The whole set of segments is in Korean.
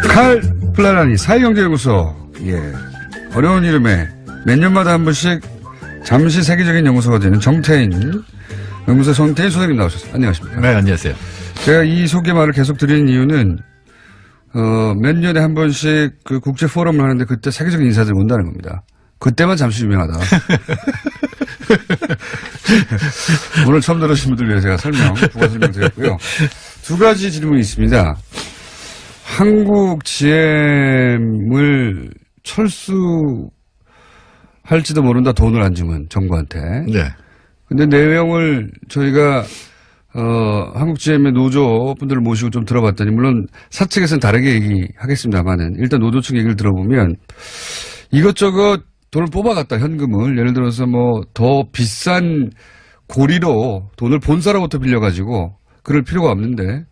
칼 플라라니 사회경제연구소. 예. 어려운 이름에 몇 년마다 한 번씩 잠시 세계적인 연구소가 되는 정태인 연구소 정태인 소장님 나오셨습니다. 안녕하십니까? 네, 안녕하세요. 제가 이 소개말을 계속 드리는 이유는 몇 년에 한 번씩 그 국제 포럼을 하는데 그때 세계적인 인사들이 온다는 겁니다. 그때만 잠시 유명하다. 오늘 처음 들으신 분들 위해 제가 부가 설명드렸고요. 두 가지 질문이 있습니다. 한국 GM을 철수할지도 모른다, 돈을 안 주면 정부한테. 네. 근데 내용을 저희가 한국 GM의 노조 분들을 모시고 좀 들어봤더니, 물론 사측에서는 다르게 얘기하겠습니다만은 일단 노조측 얘기를 들어보면 이것저것 돈을 뽑아갔다, 현금을. 예를 들어서 뭐 더 비싼 고리로 돈을 본사로부터 빌려가지고 그럴 필요가 없는데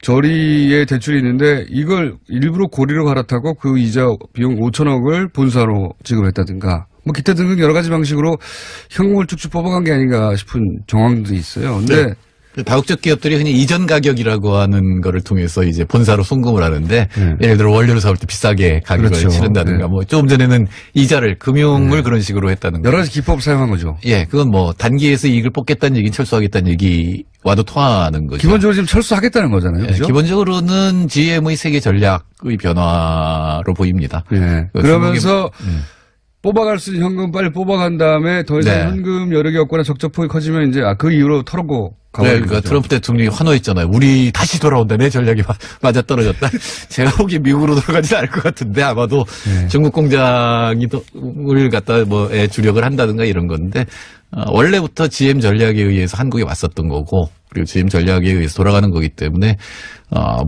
저리에 대출이 있는데 이걸 일부러 고리로 갈아타고 그 이자 비용 5천억을 본사로 지급했다든가 뭐 기타 등등 여러 가지 방식으로 현금을 쭉쭉 뽑아간 게 아닌가 싶은 정황도 있어요. 근데 네. 다국적 기업들이 흔히 이전 가격이라고 하는 거를 통해서 이제 본사로 송금을 하는데 예를 들어 원료를 사올 때 비싸게 가격을 그렇죠. 치른다든가 뭐 조금 전에는 이자를 금융을 그런 식으로 했다든가 여러 가지 기법 사용한 거죠. 예, 그건 뭐 단기에서 이익을 뽑겠다는 얘기는 철수하겠다는 얘기와도 통하는 거죠. 기본적으로 지금 철수하겠다는 거잖아요. 그렇죠? 기본적으로는 GM의 세계 전략의 변화로 보입니다. 예. 그러면서 뽑아갈 수 있는 현금 빨리 뽑아간 다음에 더 이상 현금 여력이 없거나 적적폭이 커지면 이제 그 이후로 털고 가고. 네, 그러니까 트럼프 대통령이 환호했잖아요. 우리 다시 돌아온다. 내 전략이 맞아 떨어졌다. 제가 보기엔 미국으로 돌아가지는 않을 것 같은데 아마도 중국 공장을 갖다 주력을 한다든가 이런 건데 원래부터 GM 전략에 의해서 한국에 왔었던 거고 그리고 GM 전략에 의해서 돌아가는 거기 때문에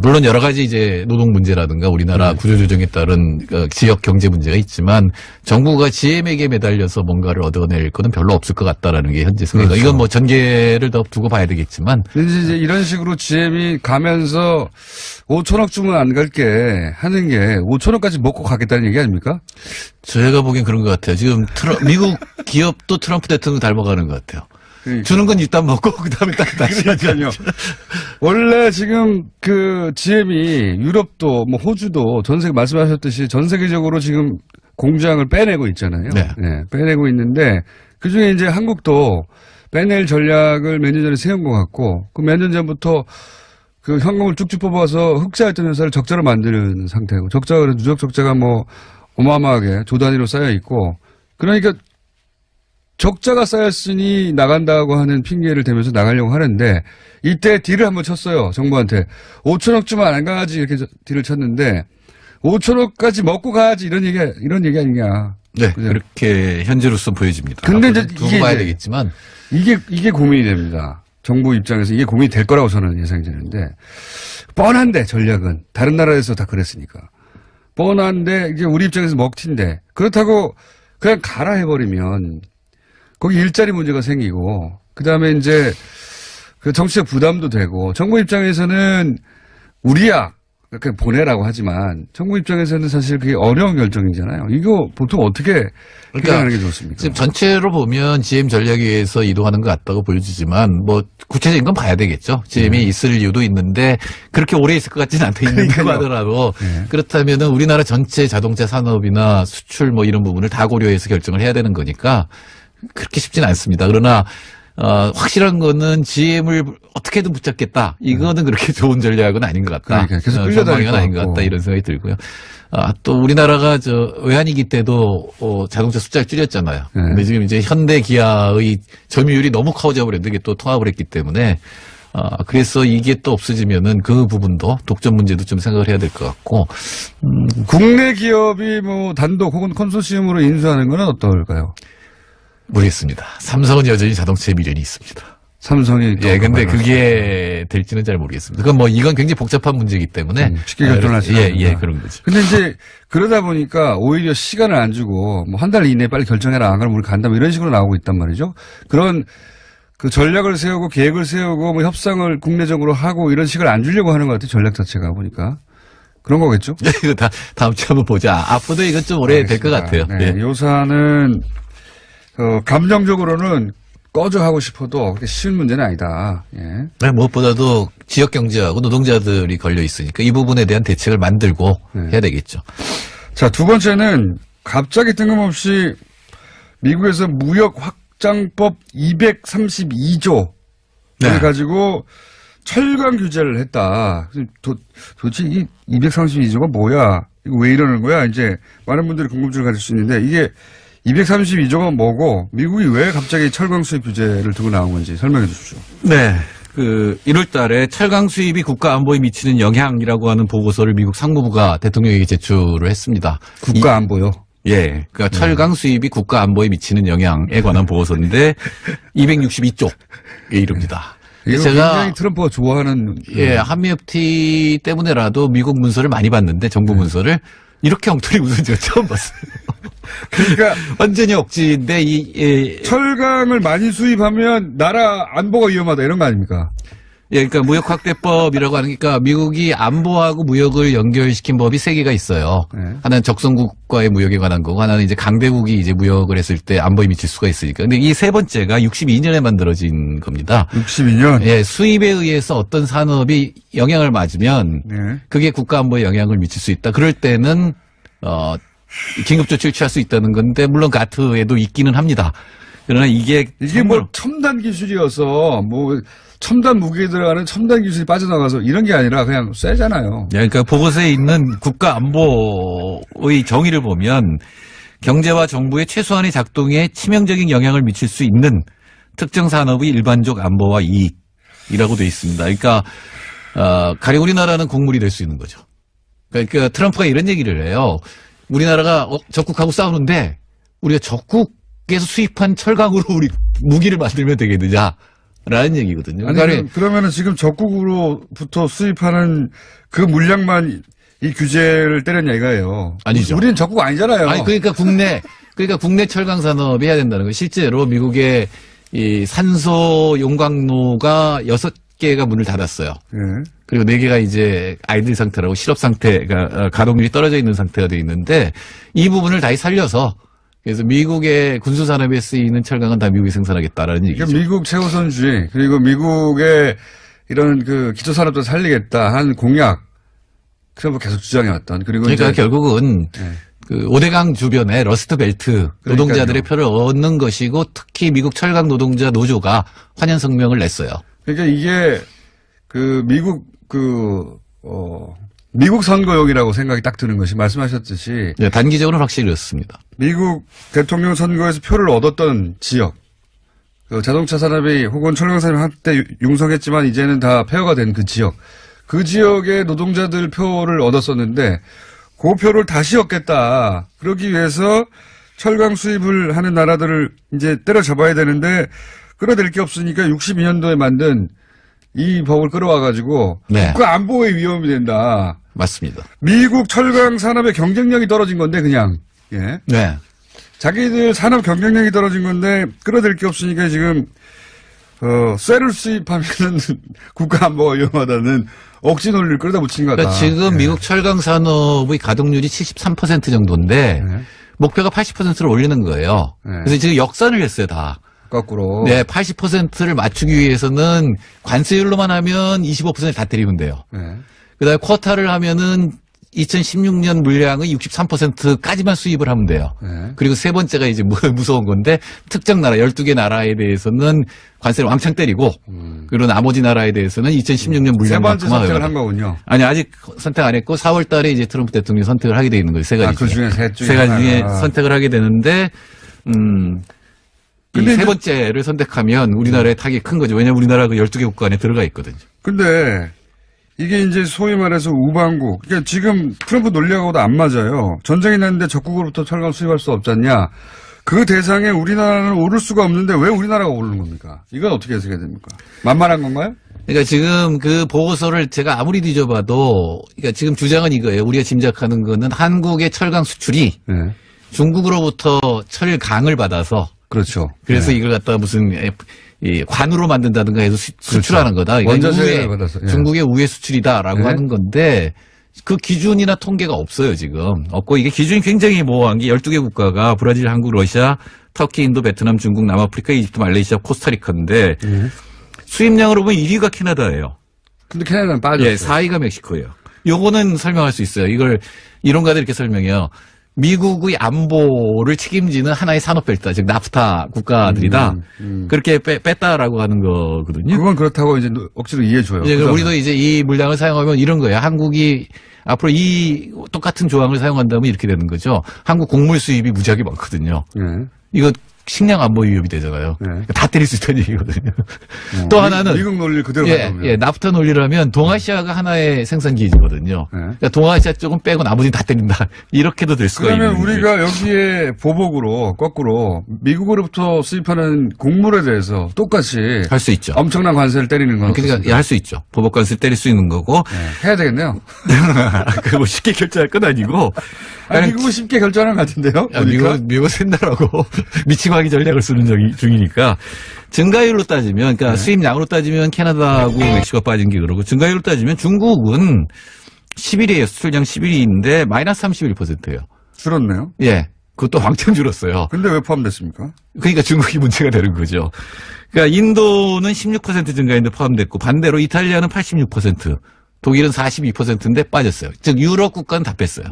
물론 여러 가지 이제 노동 문제라든가 우리나라 구조조정에 따른 지역 경제 문제가 있지만 정부가 GM에게 매달려서 뭔가를 얻어낼 거는 별로 없을 것 같다라는 게 현재 생각. 그렇죠. 이건 뭐 전개를 더 두고 봐야 되겠지만. 이제 이런 식으로 GM이 가면서 5천억 주면 안 갈게 하는 게 5천억까지 먹고 가겠다는 얘기 아닙니까? 제가 보기엔 그런 것 같아요. 지금 미국 기업도 트럼프 대통령 닮아가는 것 같아요. 그러니까. 주는 건 일단 먹고 그다음에 딱 다시 하잖아요. 원래 지금 그 GM이 유럽도 뭐 호주도 전 세계 말씀하셨듯이 전 세계적으로 지금 공장을 빼내고 있잖아요. 네. 네, 빼내고 있는데 그중에 이제 한국도 빼낼 전략을 몇 년 전에 세운 것 같고 그 몇 년 전부터 그 현금을 쭉쭉 뽑아서 흑자였던 회사를 적자로 만드는 상태고 적자가 누적 적자가 뭐 어마어마하게 조 단위로 쌓여 있고 그러니까 적자가 쌓였으니 나간다고 하는 핑계를 대면서 나가려고 하는데 이때 딜을 한번 쳤어요. 정부한테. 5천억 주면 안 가지 이렇게 딜을 쳤는데 5천억까지 먹고 가야지 이런 얘기 아니냐. 네. 그죠? 그렇게 현재로서 보여집니다. 근데 이제 두고 봐야 되겠지만 이게 고민이 됩니다. 정부 입장에서 이게 고민이 될 거라고 저는 예상이 되는데 뻔한데 전략은 다른 나라에서 다 그랬으니까 뻔한데 이게 우리 입장에서 먹튀인데 그렇다고 그냥 가라 해버리면 거기 일자리 문제가 생기고, 그 다음에 이제 그 정치적 부담도 되고, 정부 입장에서는 우리야, 그렇게 보내라고 하지만, 정부 입장에서는 사실 그게 어려운 결정이잖아요. 이거 보통 어떻게 해결하는 게 좋습니까? 지금 전체로 보면 GM 전략에 의해서 이동하는 것 같다고 보여지지만, 뭐, 구체적인 건 봐야 되겠죠. GM이 있을 이유도 있는데, 그렇게 오래 있을 것 같지는 않다 있는다고 하더라도, 그렇다면은 우리나라 전체 자동차 산업이나 수출 뭐 이런 부분을 다 고려해서 결정을 해야 되는 거니까, 그렇게 쉽지는 않습니다. 그러나 확실한 거는 GM을 어떻게든 붙잡겠다. 이거는 그렇게 좋은 전략은 아닌 것 같다. 그러니까 계속 끌려다니는 건 아닌 것 같다. 이런 생각이 들고요. 또 우리나라가 외환위기 때도 자동차 숫자를 줄였잖아요. 근데 지금 이제 현대 기아의 점유율이 너무 커져 버렸는데 이게 또 통합을 했기 때문에 그래서 이게 또 없어지면은 그 부분도 독점 문제도 좀 생각을 해야 될 것 같고. 국내 기업이 뭐 단독 혹은 컨소시엄으로 인수하는 건 어떨까요? 모르겠습니다. 삼성은 여전히 자동차에 미련이 있습니다. 삼성이 예, 근데 그게 될지는 잘 모르겠습니다. 그건 뭐 이건 굉장히 복잡한 문제이기 때문에 쉽게 결정할 수 있는. 예, 그런 거죠. 근데 이제 그러다 보니까 오히려 시간을 안 주고 뭐 한 달 이내에 빨리 결정해라. 안 그러면 우리 간다. 뭐 이런 식으로 나오고 있단 말이죠. 그런 그 전략을 세우고 계획을 세우고 뭐 협상을 국내적으로 하고 이런 식을 안 주려고 하는 것 같아요. 전략 자체가 보니까. 그런 거겠죠? 네, 이거 다음 주에 한번 보자. 앞으로도 이건 좀 오래 될 것 같아요. 네, 예. 요사는 감정적으로는 꺼져 하고 싶어도 그렇게 쉬운 문제는 아니다. 예. 네, 무엇보다도 지역 경제하고 노동자들이 걸려 있으니까 이 부분에 대한 대책을 만들고 해야 되겠죠. 자, 두 번째는 갑자기 뜬금없이 미국에서 무역 확장법 232조를 가지고 철강 규제를 했다. 도대체 이 232조가 뭐야? 이거 왜 이러는 거야? 이제 많은 분들이 궁금증을 가질 수 있는데 이게 232조가 뭐고 미국이 왜 갑자기 철강 수입 규제를 두고 나온 건지 설명해 주십시오. 네. 1월 달에 철강 수입이 국가 안보에 미치는 영향이라고 하는 보고서를 미국 상무부가 대통령에게 제출을 했습니다. 국가 안보요? 예. 그러니까 철강 수입이 국가 안보에 미치는 영향에 관한 보고서인데 262쪽에 이릅니다. 이거 제가 굉장히 트럼프가 좋아하는 한미 FTA 때문에라도 미국 문서를 많이 봤는데 정부 문서를 이렇게 엉터리 문서 제가 처음 봤어요. 그러니까 완전히 억지인데 철강을 많이 수입하면 나라 안보가 위험하다 이런 거 아닙니까? 예, 그러니까 무역 확대법이라고 하니까 미국이 안보하고 무역을 연결시킨 법이 세 개가 있어요. 하나는 적성국과의 무역에 관한 거고, 하나는 이제 강대국이 이제 무역을 했을 때 안보에 미칠 수가 있으니까. 근데 이 세 번째가 62년에 만들어진 겁니다. 62년? 예, 수입에 의해서 어떤 산업이 영향을 맞으면 그게 국가 안보에 영향을 미칠 수 있다. 그럴 때는 긴급 조치를 취할 수 있다는 건데 물론 가트에도 있기는 합니다. 그러나 이게 뭐 첨단 기술이어서 뭐 첨단 무기에 들어가는 첨단 기술이 빠져나가서 이런 게 아니라 그냥 쎄잖아요. 그러니까 보고서에 있는 국가 안보의 정의를 보면 경제와 정부의 최소한의 작동에 치명적인 영향을 미칠 수 있는 특정 산업의 일반적 안보와 이익이라고 돼 있습니다. 그러니까 가령 우리나라는 곡물이 될 수 있는 거죠. 그러니까 트럼프가 이런 얘기를 해요. 우리나라가 적국하고 싸우는데 우리가 적국에서 수입한 철강으로 우리 무기를 만들면 되겠느냐. 라는 얘기거든요. 아니, 그러면은 지금 적국으로부터 수입하는 그 물량만 이 규제를 때렸냐 이거예요. 아니죠. 우리는 적국 아니잖아요. 아니, 그러니까 국내 철강 산업이 해야 된다는 거예요. 실제로 미국의 이 산소 용광로가 6개가 문을 닫았어요. 그리고 4개가 이제 아이들 상태라고 실업 상태가 가동률이 떨어져 있는 상태가 돼 있는데 이 부분을 다시 살려서 그래서 미국의 군수산업에 쓰이는 철강은 다 미국이 생산하겠다라는 얘기죠. 그러니까 미국 최우선주의 그리고 미국의 이런 그 기초산업도 살리겠다 한 공약 트럼프 계속 주장해왔던 그리고 그러니까 결국은 그 오대강 주변에 러스트벨트 노동자들의 표를 얻는 것이고 특히 미국 철강 노동자 노조가 환영 성명을 냈어요. 그러니까 이게 그 미국 선거용이라고 생각이 딱 드는 것이 말씀하셨듯이 네, 단기적으로는 확실히 그렇습니다. 미국 대통령 선거에서 표를 얻었던 지역, 그 자동차 산업이 혹은 철강 산업이 한때 융성했지만 이제는 다 폐허가 된 그 지역, 그 지역의 노동자들 표를 얻었었는데 그 표를 다시 얻겠다. 그러기 위해서 철강 수입을 하는 나라들을 이제 때려잡아야 되는데 끌어댈 게 없으니까 62년도에 만든 이 법을 끌어와가지고 국가 안보에 위험이 된다. 맞습니다. 미국 철강 산업의 경쟁력이 떨어진 건데 그냥 네. 자기들 산업 경쟁력이 떨어진 건데 끌어댈 게 없으니까 지금 쇠를 수입하면은 국가 안보가 위험하다는 억지 논리를 끌어다 붙인 것 같다. 그러니까 지금 미국 철강 산업의 가동률이 73% 정도인데 목표가 80%를 올리는 거예요. 그래서 지금 역산을 했어요, 다. 거꾸로. 네, 80%를 맞추기 위해서는 관세율로만 하면 25% 다 때리면 돼요. 그다음에 쿼타를 하면은 2016년 물량의 63%까지만 수입을 하면 돼요. 그리고 세 번째가 이제 무서운 건데 특정 나라 12개 나라에 대해서는 관세를 왕창 때리고 그리고 나머지 나라에 대해서는 2016년 물량만큼만 세 번째 선택을 한 거군요. 아니 아직 선택 안 했고 4월 달에 이제 트럼프 대통령이 선택을 하게 돼 있는 거예요. 세 가지 그 중에 세 가지 중에 선택을 하게 되는데 근데 세 번째를 선택하면 우리나라의 타격이 큰 거죠. 왜냐하면 우리나라 그 12개 국가 안에 들어가 있거든요. 근데 이게 이제 소위 말해서 우방국. 그러니까 지금 트럼프 논리하고도 안 맞아요. 전쟁이 났는데 적국으로부터 철강 수입할 수 없잖냐. 그 대상에 우리나라는 오를 수가 없는데 왜 우리나라가 오르는 겁니까? 이건 어떻게 해석해야 됩니까? 만만한 건가요? 그러니까 지금 그 보고서를 제가 아무리 뒤져봐도 그러니까 지금 주장은 이거예요. 우리가 짐작하는 거는 한국의 철강 수출이 중국으로부터 철강을 받아서 그렇죠. 그래서 이걸 갖다가 무슨 관으로 만든다든가 해서 수출하는 거다. 그러니까 중국의 우회 수출이다라고 하는 건데 그 기준이나 통계가 없어요, 지금. 없고 이게 기준이 굉장히 모호한 게 12개 국가가 브라질, 한국, 러시아, 터키, 인도, 베트남, 중국, 남아프리카, 이집트, 말레이시아, 코스타리카인데 수입량으로 보면 1위가 캐나다예요. 근데 캐나다는 빠졌어요. 예, 4위가 멕시코예요. 요거는 설명할 수 있어요. 이걸 이론가들 이렇게 설명해요. 미국의 안보를 책임지는 하나의 산업벨트, 즉 나프타 국가들이다. 그렇게 뺐다라고 하는 거거든요. 그건 그렇다고 이제 억지로 이해해줘요. 이제 우리도 이제 이 물량을 사용하면 이런 거예요. 한국이 앞으로 이 똑같은 조항을 사용한다면 이렇게 되는 거죠. 한국 곡물 수입이 무지하게 많거든요. 네. 이거 식량 안보 위협이 되잖아요. 네. 다 때릴 수 있다는 얘기거든요. 또 하나는 미국 논리를 그대로 예, 나프타 논리라면 동아시아가 하나의 생산 기지거든요. 네. 그러니까 동아시아 쪽은 빼고 나머지는 다 때린다. 이렇게도 될 수가 있는 그러면 우리가 여기에 보복으로 거꾸로 미국으로부터 수입하는 곡물에 대해서 똑같이 할 수 있죠. 엄청난 관세를 때리는 건 그러니까 할 수 있죠. 보복관세 때릴 수 있는 거고. 네. 해야 되겠네요. 그 뭐 쉽게 결제할 건 아니고. 미국은 쉽게 결정하는 것 같은데요. 미국은 센다라고 미치광이 전략을 쓰는 중이니까 증가율로 따지면, 그러니까 수입량으로 따지면 캐나다하고 멕시코가 빠진 게 그러고 증가율로 따지면 중국은 11위에요. 수출량 11위인데 마이너스 31%예요. 줄었네요. 예. 그것도 왕창 줄었어요. 근데 왜 포함됐습니까? 그러니까 중국이 문제가 되는 거죠. 그러니까 인도는 16% 증가인데 포함됐고 반대로 이탈리아는 86%. 독일은 42%인데 빠졌어요. 즉 유럽 국가는 다 뺐어요.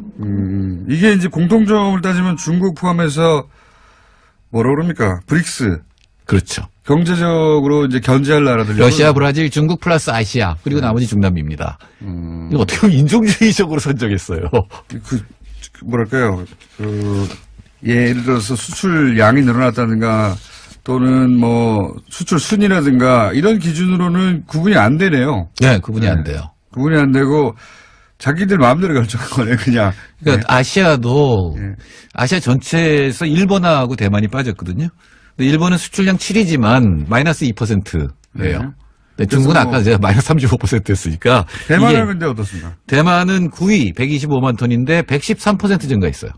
이게 이제 공통점을 따지면 중국 포함해서 뭐라 그럽니까? 브릭스. 그렇죠. 경제적으로 이제 견제할 나라들. 러시아, 브라질, 중국 플러스 아시아 그리고 나머지 중남미입니다. 이거 어떻게 보면 인종주의적으로 선정했어요. 뭐랄까요? 예를 들어서 수출량이 늘어났다든가 또는 뭐 수출 순이라든가 이런 기준으로는 구분이 안 되네요. 네, 구분이 안 돼요. 구분이 안 되고 자기들 마음대로 결정한 거네, 그냥. 그러니까 아시아도 아시아 전체에서 일본하고 대만이 빠졌거든요. 근데 일본은 수출량 7이지만 마이너스 2%예요. 네, 중국은 아까 제가 마이너스 35%였으니까. 대만은 근데 어떻습니까? 대만은 9위 125만 톤인데 113% 증가했어요.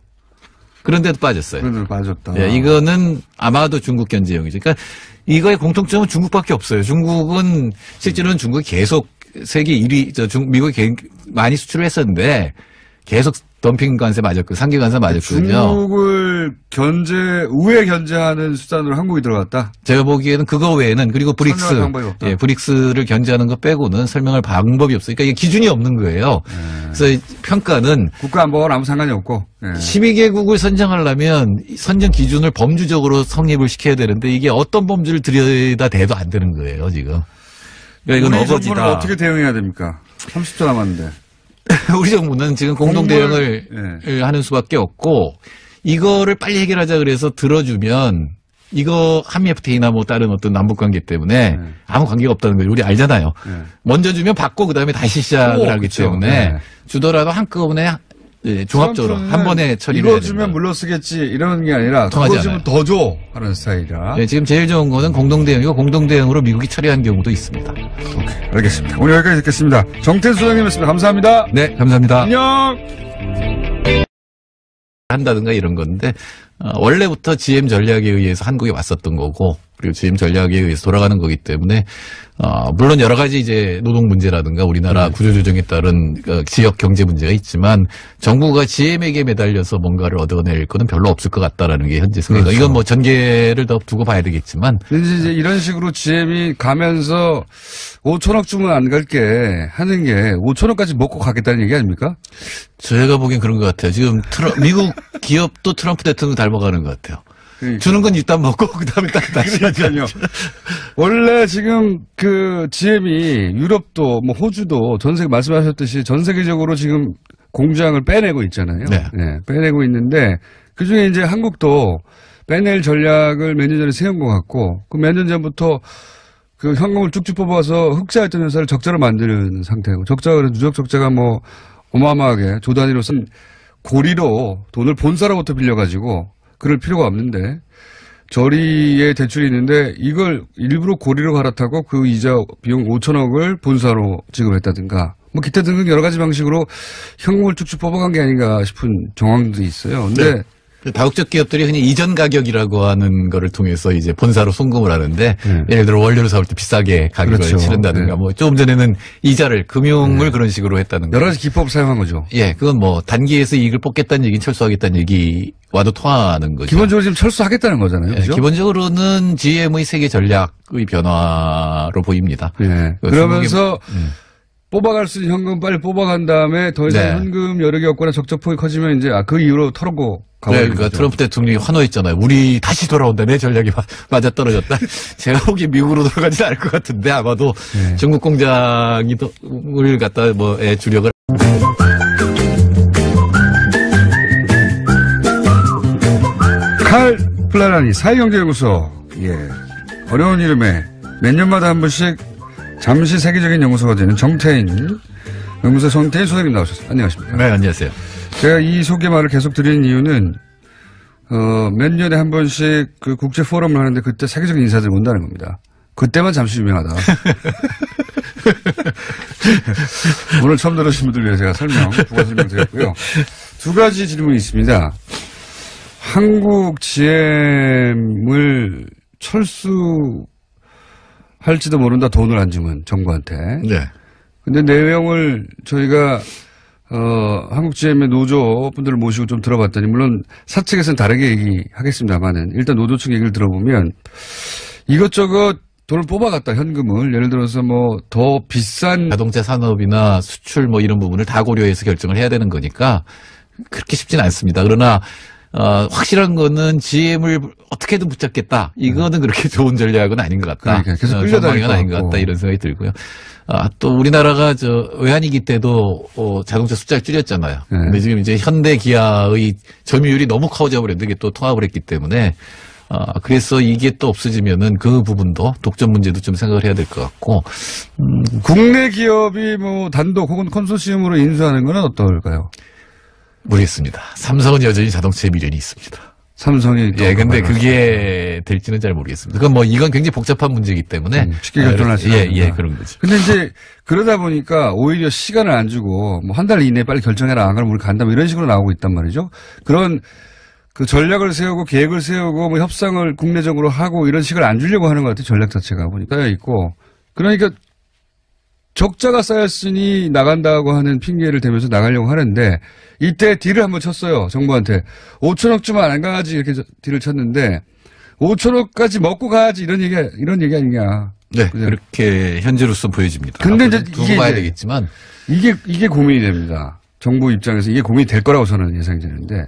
그런데도 빠졌어요. 그런데도 빠졌다. 네, 이거는 아마도 중국 견제용이죠. 그러니까 이거의 공통점은 중국밖에 없어요. 중국은 실제로는 중국이 계속 세계 1위, 미국이 많이 수출을 했었는데 계속 덤핑 관세 맞았고 상계 관세 맞았거든요. 중국을 우회 견제하는 수단으로 한국이 들어갔다. 제가 보기에는 그거 외에는 그리고 브릭스, 예, 브릭스를 견제하는 거 빼고는 설명할 방법이 없어요. 그러니까 이게 기준이 없는 거예요. 그래서 평가는 국가 안보와는 아무 상관이 없고 12개국을 선정하려면 선정 기준을 범주적으로 성립을 시켜야 되는데 이게 어떤 범주를 들여다 대도 안 되는 거예요 지금. 그러니까 이건 어거지다. 어떻게 대응해야 됩니까? 30초 남았는데. 우리 정부는 지금 공동 대응을 하는 수밖에 없고 이거를 빨리 해결하자 그래서 들어주면 이거 한미 FTA나 뭐 다른 어떤 남북 관계 때문에 아무 관계가 없다는 걸 우리 알잖아요. 먼저 주면 받고 그다음에 다시 시작을 하기 때문에 주더라도 한꺼번에 종합적으로 한 번에 처리를 해야 이거 주면 물러쓰겠지 이런 게 아니라 통하지 그거 주면 더 줘 하는 스타일이라. 네, 지금 제일 좋은 거는 공동 대응이고 공동 대응으로 미국이 처리한 경우도 있습니다. 오케이, 알겠습니다. 오늘 여기까지 듣겠습니다. 정태수 소장님이었습니다. 감사합니다. 네, 감사합니다. 안녕. 한다든가 이런 건데 원래부터 GM 전략에 의해서 한국에 왔었던 거고 그리고 GM 전략에 의해서 돌아가는 거기 때문에 물론 여러 가지 이제 노동 문제라든가 우리나라 구조조정에 따른 지역 경제 문제가 있지만 정부가 GM에게 매달려서 뭔가를 얻어낼 거는 별로 없을 것 같다라는 게 현재 생각입니다. 그렇죠. 이건 뭐 전개를 더 두고 봐야 되겠지만 이제 이런 식으로 GM이 가면서 5천억 주면 안 갈게 하는 게 5천억까지 먹고 가겠다는 얘기 아닙니까? 제가 보기엔 그런 것 같아요. 지금 미국 기업도 트럼프 대통령 닮아가는 것 같아요. 그러니까. 주는 건 일단 먹고 그다음에 다시 그러니까요. 원래 지금 그 GM이 유럽도 뭐 호주도 전 세계 말씀하셨듯이 전 세계적으로 지금 공장을 빼내고 있잖아요. 네. 빼내고 있는데 그중에 이제 한국도 빼낼 전략을 몇 년 전에 세운 것 같고 그 몇 년 전부터 그 현금을 쭉쭉 뽑아서 흑자였던 회사를 적자로 만드는 상태고 적자가 누적 적자가 뭐 어마어마하게 조 단위로 쓴 고리로 돈을 본사로부터 빌려가지고 그럴 필요가 없는데 저리에 대출이 있는데 이걸 일부러 고리로 갈아타고 그 이자 비용 5천억을 본사로 지급했다든가 뭐 기타 등등 여러 가지 방식으로 현금을 쭉쭉 뽑아간 게 아닌가 싶은 정황도 있어요. 근데 다국적 기업들이 흔히 이전 가격이라고 하는 거를 통해서 이제 본사로 송금을 하는데 예를 들어 원료를 사올 때 비싸게 가격을 그렇죠. 치른다든가 뭐 조금 전에는 이자를 금융을 그런 식으로 했다는 거. 여러 가지 기법 사용한 거죠. 예, 그건 뭐 단기에서 이익을 뽑겠다는 얘기는 철수하겠다는 얘기와도 통하는 거죠. 기본적으로 지금 철수하겠다는 거잖아요. 그죠? 기본적으로는 GM의 세계 전략의 변화로 보입니다. 예. 그러면서 뽑아갈 수 있는 현금 빨리 뽑아간 다음에 더 이상 현금 여력이 없거나 적자폭이 커지면 이제 그 이후로 털고 가버리는 그러니까 거죠. 트럼프 대통령이 환호했잖아요. 우리 다시 돌아온다. 내 전략이 맞아 떨어졌다. 제가 보기에 미국으로 돌아가지는 않을 것 같은데 아마도 중국 공장을 갖다 주력을. 칼 플라라니 사회경제연구소. 예. 어려운 이름에 몇 년마다 한 번씩 잠시 세계적인 연구소가 되는 정태인 연구소 정태인 소장님 나오셨어요. 안녕하십니까? 네, 안녕하세요. 제가 이 소개말을 계속 드리는 이유는 몇 년에 한 번씩 그 국제 포럼을 하는데 그때 세계적인 인사들이 온다는 겁니다. 그때만 잠시 유명하다. 오늘 처음 들으신 분들 위해 제가 두 가지 설명 드렸고요. 두 가지 질문이 있습니다. 한국 GM을 철수할지도 모른다, 돈을 안 주면 정부한테. 네. 근데 내용을 저희가 한국 GM의 노조 분들을 모시고 좀 들어봤더니 물론 사측에서는 다르게 얘기하겠습니다만은 일단 노조 측 얘기를 들어보면 이것저것 돈을 뽑아갔다, 현금을. 예를 들어서 뭐 더 비싼 자동차 산업이나 수출 뭐 이런 부분을 다 고려해서 결정을 해야 되는 거니까 그렇게 쉽진 않습니다. 그러나 확실한 거는 GM을 어떻게든 붙잡겠다. 이거는 그렇게 좋은 전략은 아닌 것 같다. 그러니까 계속 끌려다닐 것 아닌 것 같다. 이런 생각이 들고요. 또 우리나라가 외환위기 때도 자동차 숫자를 줄였잖아요. 근데 지금 이제 현대 기아의 점유율이 너무 커져 버렸는데 이게 또 통합을 했기 때문에 그래서 이게 또 없어지면은 그 부분도 독점 문제도 좀 생각을 해야 될 것 같고. 국내 기업이 뭐 단독 혹은 컨소시엄으로 인수하는 건 어떨까요? 모르겠습니다. 삼성은 여전히 자동차에 미련이 있습니다. 삼성이. 예, 근데 그게 될지는 잘 모르겠습니다. 그건 뭐 이건 굉장히 복잡한 문제이기 때문에. 쉽게 결정할 수 있는. 예, 그런 거죠. 근데 이제 그러다 보니까 오히려 시간을 안 주고 뭐 한 달 이내에 빨리 결정해라. 안 그러면 우리 간다. 뭐 이런 식으로 나오고 있단 말이죠. 그런 그 전략을 세우고 계획을 세우고 뭐 협상을 국내적으로 하고 이런 식을 안 주려고 하는 것 같아요. 전략 자체가 보니까 쌓여 있고. 그러니까 적자가 쌓였으니 나간다고 하는 핑계를 대면서 나가려고 하는데 이때 딜을 한번 쳤어요. 정부한테. 5천억쯤 안 가야지 이렇게 딜을 쳤는데 5천억까지 먹고 가야지 이런 얘기 아니냐. 네. 그죠? 그렇게 현재로서 보여집니다. 근데 이제 두고 봐야 되겠지만 이게 고민이 됩니다. 정부 입장에서 이게 고민이 될 거라고 저는 예상이 되는데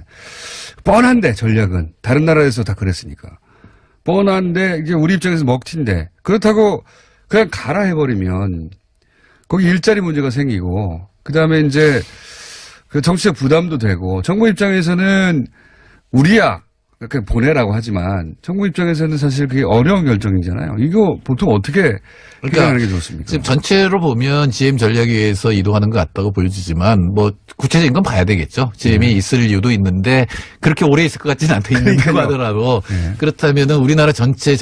뻔한데 전략은 다른 나라에서 다 그랬으니까 뻔한데 이제 우리 입장에서 먹튀인데 그렇다고 그냥 가라 해버리면 거기 일자리 문제가 생기고 그다음에 이제 그 정치적 부담도 되고 정부 입장에서는 우리야 그냥 보내라고 하지만 정부 입장에서는 사실 그게 어려운 결정이잖아요. 이거 보통 어떻게 해결하는 게 좋습니까? 지금 전체로 보면 GM 전략에 의해서 이동하는 것 같다고 보여지지만 뭐 구체적인 건 봐야 되겠죠. GM이 있을 이유도 있는데 그렇게 오래 있을 것 같지는 않다 있는다고 하더라도 그렇다면은 우리나라 전체